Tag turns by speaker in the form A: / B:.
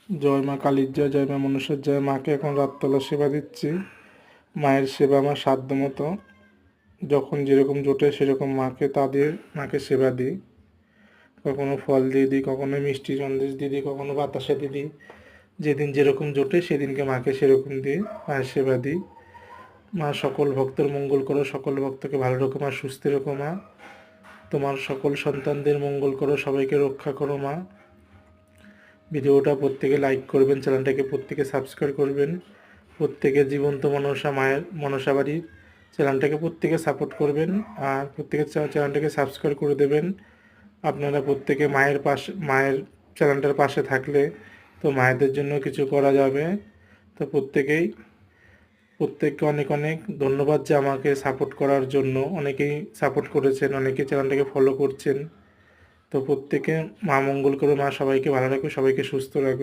A: জয় মা কালীর জয়, জয় মা মনসার জয়। মাকে এখন রাততলা সেবা দিচ্ছি। মায়ের সেবা আমার সাধ্য মতো যখন যেরকম জোটে সেরকম মাকে সেবা দিই। কখনো ফল দিয়ে দিই, কখনো মিষ্টি সন্দেশ দিয়ে দিই, কখনো বাতাসা দিয়ে দিই। যেদিন যেরকম জোটে সেদিনকে মাকে সেরকম দিয়ে মায়ের সেবা দিই। মা সকল ভক্তের মঙ্গল করো, সকল ভক্তকে ভালো রেখো মা, সুস্থ রেখো মা। তোমার সকল সন্তানদের মঙ্গল করো, সবাইকে রক্ষা করো মা। ভিডিওটা প্রত্যেকে লাইক করবেন, চ্যানেলটাকে প্রত্যেকে সাবস্ক্রাইব করবেন। প্রত্যেকে জীবন্ত মনসা মায়ের মনসা বাড়ির চ্যানেলটাকে প্রত্যেকে সাপোর্ট করবেন, আর প্রত্যেকে চ্যানেলটাকে সাবস্ক্রাইব করে দেবেন। আপনারা প্রত্যেকে মায়ের চ্যানেলটার পাশে থাকলে তো মায়েদের জন্য কিছু করা যাবে। তো প্রত্যেককে অনেক অনেক ধন্যবাদ যে আমাকে সাপোর্ট করার জন্য। অনেকেই সাপোর্ট করেছেন, অনেকেই চ্যানেলটাকে ফলো করছেন। তো প্রত্যেকে মা মঙ্গল করে, মা সবাইকে ভালো রাখবে, সবাইকে সুস্থ রাখবে।